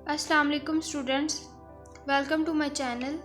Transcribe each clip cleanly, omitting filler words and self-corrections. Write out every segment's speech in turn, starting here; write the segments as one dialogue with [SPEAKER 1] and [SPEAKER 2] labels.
[SPEAKER 1] अस्सलाम वालेकुम students, welcome to my channel.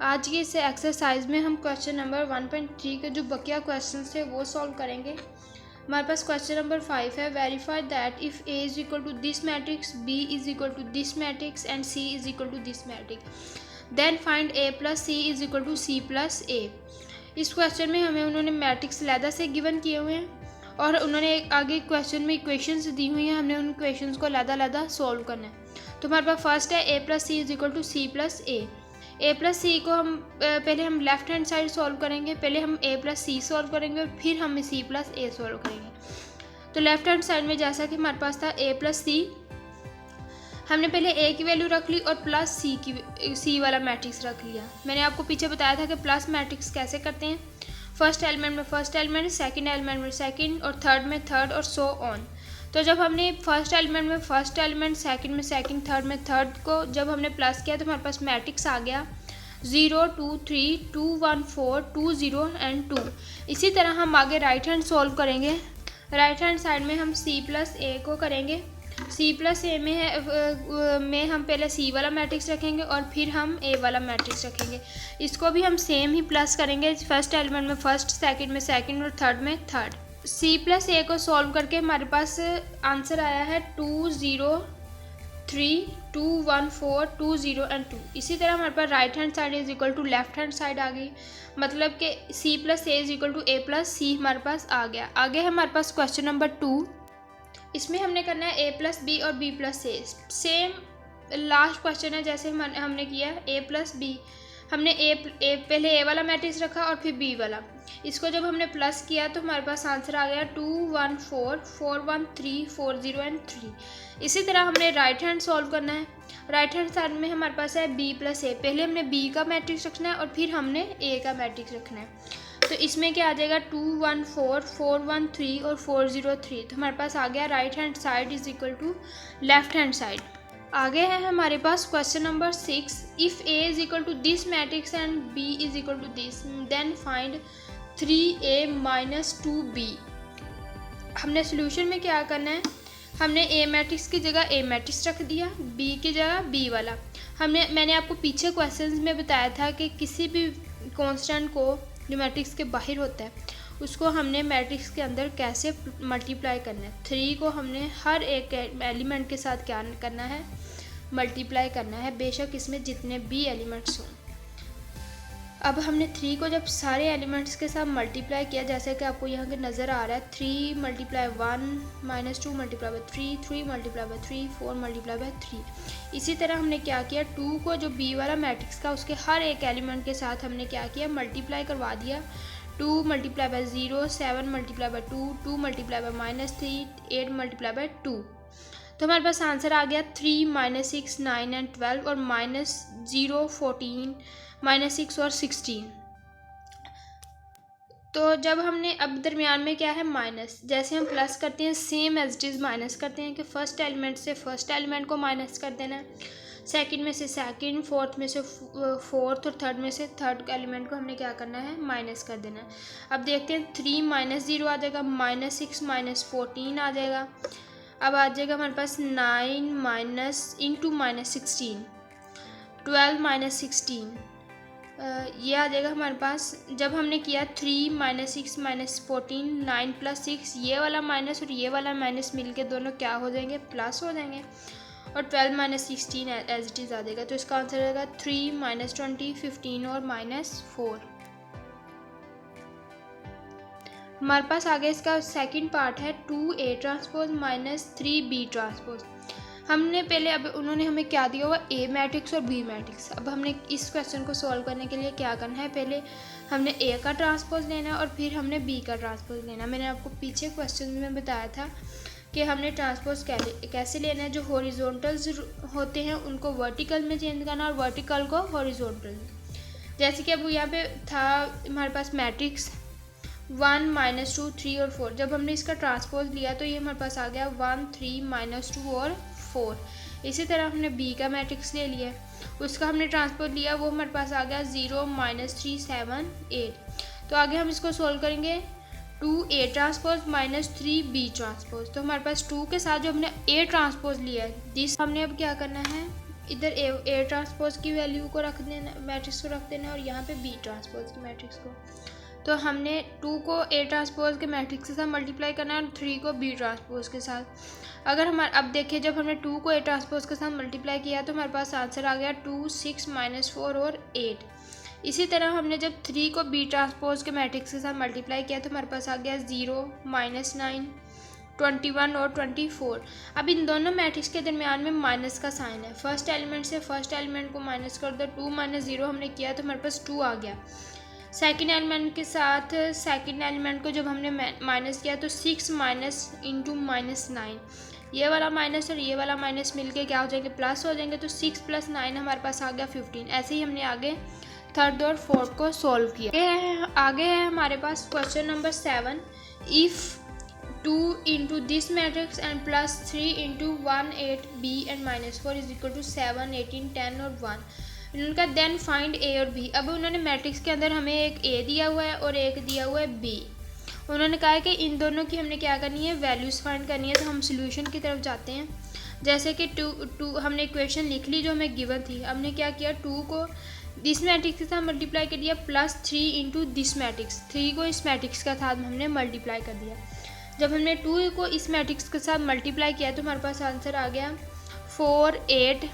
[SPEAKER 1] आज की इस एक्सरसाइज में हम क्वेश्चन नंबर 1.3 के जो बकिया क्वेश्चन थे वो सॉल्व करेंगे। हमारे पास क्वेश्चन नंबर 5 है, verify that if A is equal to this matrix, B is equal to this matrix and C is equal to this matrix, then find A plus C is equal to C plus A. इस question में हमें उन्होंने matrix अलहदा से given किए हुए हैं और उन्होंने आगे क्वेश्चन में इक्वेशंस दी हुई हैं, हमने उन इक्वेशंस को अलहदा सॉल्व करना है। तो हमारे पास फर्स्ट है A plus C is equal to C plus A plus C को हम पहले हम लेफ्ट हैंड साइड सॉल्व करेंगे। पहले हम ए प्लस सी सॉल्व करेंगे और फिर हम सी प्लस ए सॉल्व करेंगे। तो लेफ्ट हैंड साइड में जैसा कि हमारे पास था ए प्लस सी, हमने पहले ए की वैल्यू रख ली और प्लस सी वाला मैट्रिक्स रख लिया। मैंने आपको पीछे बताया था कि प्लस मैट्रिक्स कैसे करते हैं, फर्स्ट एलिमेंट में फर्स्ट एलिमेंट, सेकंड एलिमेंट में सेकंड और थर्ड में थर्ड और सो ऑन। तो जब हमने फर्स्ट एलिमेंट में फर्स्ट एलिमेंट, सेकंड में सेकंड, थर्ड में थर्ड को जब हमने प्लस किया तो हमारे पास मैट्रिक्स आ गया 0 2 3 2 1 4 2 0 एंड 2। इसी तरह हम आगे राइट हैंड सॉल्व करेंगे। राइट हैंड साइड में हम सी प्लस ए को करेंगे। सी प्लस ए में हम पहले सी वाला मैट्रिक्स रखेंगे और फिर हम ए वाला मैट्रिक्स रखेंगे। इसको भी हम सेम ही प्लस करेंगे, फर्स्ट एलिमेंट में फर्स्ट, सेकंड में सेकंड और थर्ड में थर्ड। सी प्लस ए को सॉल्व करके हमारे पास आंसर आया है 2 0 3 2 1 4 2 0 एंड 2। इसी तरह हमारे पास right hand side is equal to left hand side आ गई, मतलब कि C plus A is equal to A plus C हमारे पास आ गया। आगे है हमारे पास क्वेश्चन नंबर 2। इसमें हमने करना है ए प्लस बी और बी प्लस ए। सेम लास्ट क्वेश्चन है जैसे हमने किया ए प्लस बी। हमने पहले ए वाला मैट्रिक्स रखा और फिर बी वाला। इसको जब हमने प्लस किया तो हमारे पास आंसर आ गया 2 1 4 4 1 3 4 0 एंड 3। इसी तरह हमने राइट हैंड सॉल्व करना है। राइट हैंड साइड में हमारे पास है बी प्लस ए। पहले हमने बी का मैट्रिक्स रखना है और फिर हमने ए का मैट्रिक्स रखना है। तो इसमें क्या आ जाएगा 2 1 4 4 1 3 और 4 0 3। तो हमारे पास आ गया right hand side is equal to left hand side. आगे है हमारे पास question number 6, if A is equal to this matrix and B is equal to this, then find 3a minus 2b। हमने सोल्यूशन में क्या करना है, हमने ए मैट्रिक्स की जगह ए मैट्रिक्स रख दिया, बी की जगह बी वाला। मैंने आपको पीछे क्वेश्चंस में बताया था कि किसी भी कांस्टेंट को जो मैट्रिक्स के बाहर होता है उसको हमने मैट्रिक्स के अंदर कैसे मल्टीप्लाई करना है। 3 को हमने हर एक एलिमेंट के साथ क्या करना है, मल्टीप्लाई करना है, बेशक इसमें जितने भी एलिमेंट्स हों। अब हमने 3 को जब सारे एलिमेंट्स के साथ मल्टीप्लाई किया, जैसे कि आपको यहाँ के नज़र आ रहा है 3 multiply 1 minus 2 multiply by 3, 3 multiply by 3, 4 multiply by 3। इसी तरह हमने क्या किया, 2 को जो बी वाला मैट्रिक्स का उसके हर एक एलिमेंट के साथ हमने क्या किया, मल्टीप्लाई करवा दिया। 2 multiply by 0, 7 multiply by 2, 2 multiply by -3, 8 multiply by 2। तो हमारे पास आंसर आ गया 3 -6 9 एंड 12 और -0 14 -6 और 16। तो जब हमने अब दरमियान में क्या है माइनस, जैसे हम प्लस करते हैं same as it is minus करते हैं कि फर्स्ट एलिमेंट से फर्स्ट एलिमेंट को माइनस कर देना है, सेकंड में से सेकंड, फोर्थ में से फोर्थ और थर्ड में से थर्ड एलिमेंट को हमने क्या करना है, माइनस कर देना है। अब देखते हैं 3 -0 आ जाएगा, -6 -14 आ जाएगा। अब आ जाएगा हमारे पास 9 माइनस इंटू -16, 12 -16 ये आ जाएगा हमारे पास। जब हमने किया 3 -6 -14 9 + 6, ये वाला माइनस और ये वाला माइनस मिलके दोनों क्या हो जाएंगे, प्लस हो जाएंगे और 12 -16 एज इट इज़ आ जाएगा। तो इसका आंसर आएगा 3 -20 15 और -4। हमारे पास आगे इसका सेकंड पार्ट है 2a transpose minus 3b transpose. हमने पहले अब उन्होंने हमें क्या दिया हुआ, ए मैट्रिक्स और बी मैट्रिक्स। अब हमने इस क्वेश्चन को सॉल्व करने के लिए क्या करना है, पहले हमने ए का ट्रांसपोज लेना है और फिर हमने बी का ट्रांसपोज लेना है। मैंने आपको पीछे क्वेश्चन में बताया था कि हमने ट्रांसपोज कैसे लेना है। जो हॉरिजॉन्टल्स होते हैं उनको वर्टिकल में चेंज करना और वर्टिकल को हॉरिजॉन्टल में। जैसे कि अब यहाँ पे था हमारे पास मैट्रिक्स 1 -2 3 और 4। जब हमने इसका ट्रांसपोज लिया तो ये हमारे पास आ गया 1 3 -2 और 4। इसी तरह हमने बी का मैट्रिक्स ले लिया, उसका हमने ट्रांसपोज लिया, वो हमारे पास आ गया 0 -3 7 8। तो आगे हम इसको सोल्व करेंगे 2A transpose minus 3B transpose. तो हमारे पास 2 के साथ जो हमने A ट्रांसपोज लिया है, दिस हमने अब क्या करना है, इधर A ट्रांसपोज की वैल्यू को रख देना, मैट्रिक्स को रख देना, और यहाँ पे B ट्रांसपोज की मैट्रिक्स को। तो हमने 2 को A ट्रांसपोज के मैट्रिक्स के साथ मल्टीप्लाई करना है और 3 को B ट्रांसपोज के साथ। अगर हमारे अब देखिए, जब हमने 2 को A ट्रांसपोज के साथ मल्टीप्लाई किया तो हमारे पास आंसर आ गया 2, 6, -4 और 8। इसी तरह हमने जब 3 को B ट्रांसपोज के मैट्रिक्स के साथ मल्टीप्लाई किया तो हमारे पास आ गया 0, -9, 21 और 24। अब इन दोनों मैट्रिक्स के दरमियान में माइनस का साइन है। फर्स्ट एलिमेंट से फर्स्ट एलिमेंट को माइनस कर दो, 2 - 0 हमने किया तो हमारे पास 2 आ गया। सेकेंड एलिमेंट के साथ सेकेंड एलिमेंट को जब हमने माइनस किया तो 6 माइनस इंटू -9, ये वाला माइनस और ये वाला माइनस मिलके क्या हो जाएंगे, प्लस हो जाएंगे। तो 6 + 9 हमारे पास आ गया 15। ऐसे ही हमने आगे थर्ड और फोर्थ को सॉल्व किया। आगे है हमारे पास question number 7। If 2 into this matrix and +3 into 1, 8, B and -4 is equal to 7, 18, 10 और 1, उनका देन फाइंड A और B। अब उन्होंने मैट्रिक्स के अंदर हमें एक A दिया हुआ है और एक दिया हुआ है B। उन्होंने कहा है कि इन दोनों की हमने क्या करनी है, वैल्यूज़ फाइंड करनी है। तो हम सॉल्यूशन की तरफ जाते हैं। जैसे कि 2 हमने इक्वेशन लिख ली जो हमें गिवन थी। हमने क्या किया, 2 को दिस मैट्रिक्स के साथ मल्टीप्लाई कर दिया, +3 इंटू दिस मैट्रिक्स, 3 को इस मैट्रिक्स के साथ हमने मल्टीप्लाई कर दिया। जब हमने 2 को इस मैट्रिक्स के साथ मल्टीप्लाई किया तो हमारे पास आंसर आ गया 4, 8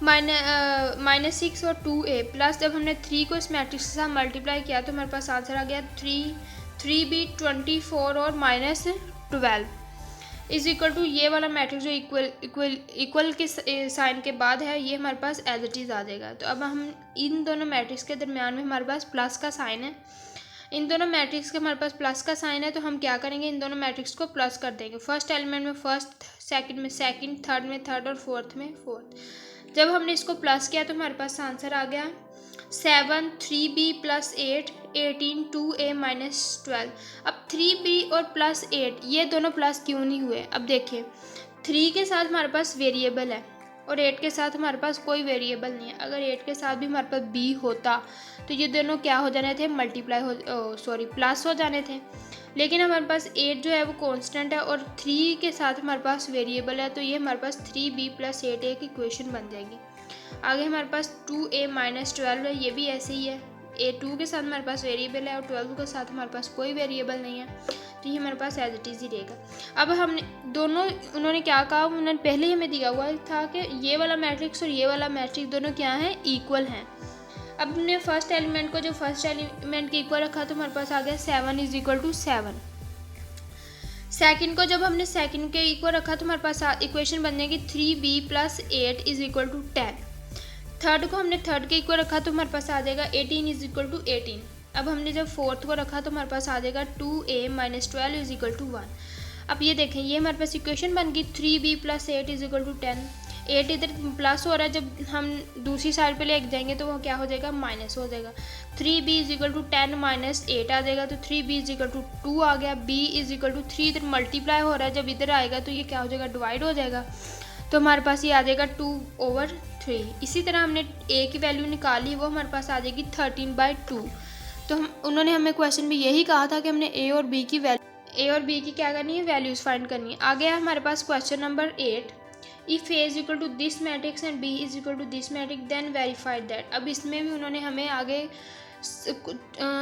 [SPEAKER 1] -6 और 2A, प्लस जब हमने 3 को इस मैट्रिक्स के साथ मल्टीप्लाई किया तो हमारे पास आंसर आ गया 3B, 24 और -12 इज इक्वल टू ये वाला मैट्रिक्स जो इक्वल के साइन के बाद है, ये हमारे पास एज इट इज़ आ जाएगा। तो अब हम इन दोनों मैट्रिक्स के दरमियान में हमारे पास प्लस का साइन है। इन दोनों मैट्रिक्स के हमारे पास प्लस का साइन है, तो हम क्या करेंगे, इन दोनों मैट्रिक्स को प्लस कर देंगे। फर्स्ट एलिमेंट में फर्स्ट, सेकंड में सेकंड, थर्ड में थर्ड और फोर्थ में फोर्थ। जब हमने इसको प्लस किया तो हमारे पास आंसर आ गया 7, 3B + 8, 18, 2A -12। अब 3B और +8 ये दोनों प्लस क्यों नहीं हुए? अब देखिए, 3 के साथ हमारे पास वेरिएबल है और 8 के साथ हमारे पास कोई वेरिएबल नहीं है। अगर 8 के साथ भी हमारे पास B होता तो ये दोनों क्या हो जाने थे, प्लस हो जाने थे। लेकिन हमारे पास 8 जो है वो कांस्टेंट है और 3 के साथ हमारे पास वेरिएबल है, तो ये हमारे पास 3B + 8 एक इक्वेशन बन जाएगी। आगे हमारे पास 2A -12 है, ये भी ऐसे ही है। A2 के साथ हमारे पास वेरिएबल है और 12 के साथ हमारे पास कोई वेरिएबल नहीं है, तो ये हमारे पास एज इट इज़ ही रहेगा। अब हमने दोनों, उन्होंने क्या कहा, उन्होंने पहले ही हमें दिया हुआ था कि ये वाला मैट्रिक्स और ये वाला मैट्रिक्स दोनों क्या हैं, इक्वल हैं। अब हमने फर्स्ट एलिमेंट को जो फर्स्ट एलिमेंट के इक्वल रखा तो हमारे पास आ गया 7 = 7। सेकंड को जब हमने सेकंड के इक्वल रखा तो हमारे पास इक्वेशन बन जाएगी 3B + 8 = 10। थर्ड को हमने थर्ड के इक्वल रखा तो हमारे पास आ जाएगा 18 = 18। अब हमने जब फोर्थ को रखा तो हमारे पास आ जाएगा 2A -12 = 1। अब ये देखें, ये हमारे पास इक्वेशन बन गई 3B + 8 = 10। 8 इधर प्लस हो रहा है, जब हम दूसरी साइड पे ले जाएंगे तो वो क्या हो जाएगा, माइनस हो जाएगा। 3B = 10 - 8 आ जाएगा, तो 3B = 2 आ गया। B = 3 इधर मल्टीप्लाई हो रहा है, जब इधर आएगा तो ये क्या हो जाएगा, डिवाइड हो जाएगा। तो हमारे पास ये आ जाएगा 2/3। इसी तरह हमने A की वैल्यू निकाली, वो हमारे पास आ जाएगी 13/2। तो उन्होंने हमें क्वेश्चन में यही कहा था कि हमने A और B की क्या करनी है, वैल्यूज़ फाइंड करनी है। आगे है हमारे पास question number 8। If A = this matrix and B = this matrix then verify that. अब इसमें भी उन्होंने हमें आगे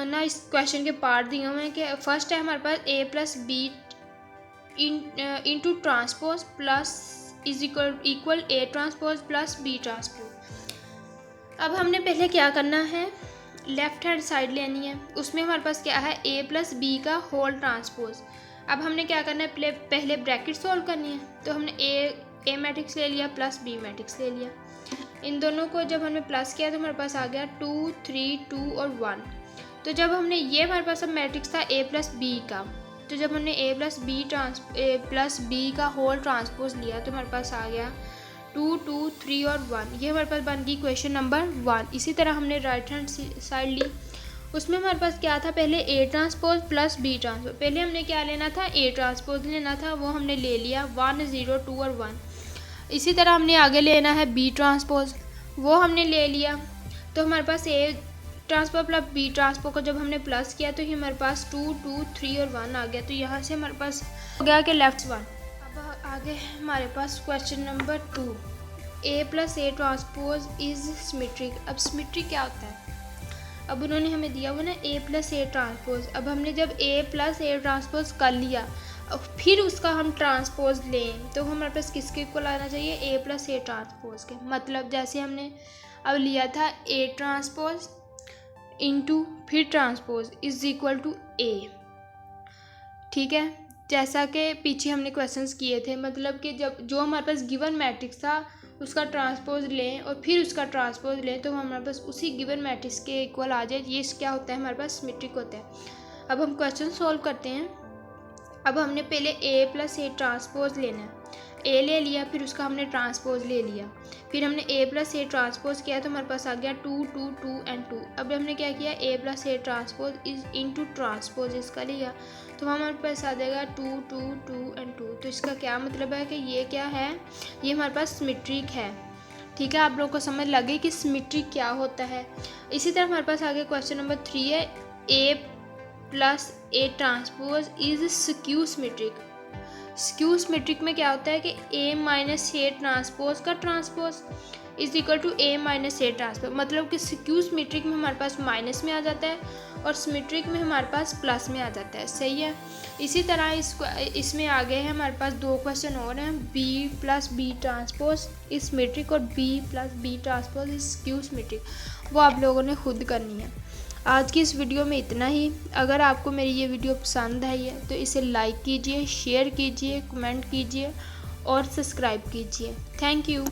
[SPEAKER 1] ना इस क्वेश्चन के पार्ट दिए हुए हैं कि फर्स्ट है हमारे पास A + B into transpose plus equal A transpose + B transpose. अब हमने पहले क्या करना है, लेफ्ट हैंड साइड लेनी है, उसमें हमारे पास क्या है, A + B का होल ट्रांसपोज। अब हमने क्या करना है, पहले ब्रैकेट सॉल्व करनी है। तो हमने A मैट्रिक्स ले लिया प्लस B मैट्रिक्स ले लिया। इन दोनों को जब हमने प्लस किया तो हमारे पास आ गया 2, 3, 2 और 1। तो जब हमने ये हमारे पास अब मैट्रिक्स था A + B का, तो जब हमने A + B का होल ट्रांसपोज लिया तो हमारे पास आ गया 2, 2, 3 और 1। ये हमारे पास बन गई क्वेश्चन नंबर 1। इसी तरह हमने राइट हैंड साइड ली, उसमें हमारे पास क्या था, पहले A ट्रांसपोज + B ट्रांसपोज। पहले हमने क्या लेना था, A ट्रांसपोज लेना था, वो हमने ले लिया 1, 0, 2 और 1। इसी तरह हमने आगे लेना है B ट्रांसपोज, वो हमने ले लिया। तो हमारे पास ट्रांसपोज प्लस बी ट्रांसपोज को जब हमने प्लस किया तो ये हमारे पास 2 2 3 और 1 आ गया। तो यहाँ से हमारे पास हो गया कि लेफ्ट 1। अब आगे हमारे पास question number 2, A plus A transpose is symmetric. अब सिमेट्रिक क्या होता है? अब उन्होंने हमें दिया हुआ ना ए प्लस ए ट्रांसपोज। अब हमने जब ए प्लस ए ट्रांसपोज कर लिया और फिर उसका हम ट्रांसपोज लें तो हमारे पास किसके इक्वल आना चाहिए? ए प्लस ए ट्रांसपोज के। मतलब जैसे हमने अब लिया था ए ट्रांसपोज इंटू फिर ट्रांसपोज इज इक्वल टू ए, ठीक है, जैसा कि पीछे हमने क्वेश्चंस किए थे। मतलब कि जब जो हमारे पास गिवन मैट्रिक्स था उसका ट्रांसपोज लें और फिर उसका ट्रांसपोज लें तो हमारे पास उसी गिवन मैट्रिक्स के इक्वल आ जाए। ये क्या होता है? हमारे पास सिमेट्रिक होता है। अब हम क्वेश्चन सॉल्व करते हैं। अब हमने पहले ए प्लस ए ट्रांसपोज लेना है, ए ले लिया, फिर उसका हमने ट्रांसपोज ले लिया, फिर हमने ए प्लस ए ट्रांसपोज किया तो हमारे पास आ गया 2 2 2 एंड 2। अब हमने क्या किया? A plus A transpose is into transpose इसका लिया तो हमारे पास आ जाएगा 2 2 2 एंड 2। तो इसका क्या मतलब है कि ये क्या है? ये हमारे पास सिमेट्रिक है। ठीक है, आप लोगों को समझ लगे कि सिमेट्रिक क्या होता है। इसी तरह हमारे पास आगे क्वेश्चन नंबर 3 है, A plus A transpose is skew symmetric. Skew symmetric में क्या होता है कि ए माइनस ए ट्रांसपोज का transpose is equal to A minus A transpose. मतलब कि स्क्यू सिमेट्रिक में हमारे पास माइनस में आ जाता है और सिमेट्रिक में हमारे पास प्लस में आ जाता है। सही है। इसी तरह इसमें आगे है हमारे पास 2 क्वेश्चन और हैं, B plus B transpose is symmetric और B plus B transpose is skew symmetric. वो आप लोगों ने खुद करनी है। आज की इस वीडियो में इतना ही। अगर आपको मेरी ये वीडियो पसंद आई है तो इसे लाइक कीजिए, शेयर कीजिए, कमेंट कीजिए और सब्सक्राइब कीजिए। Thank you.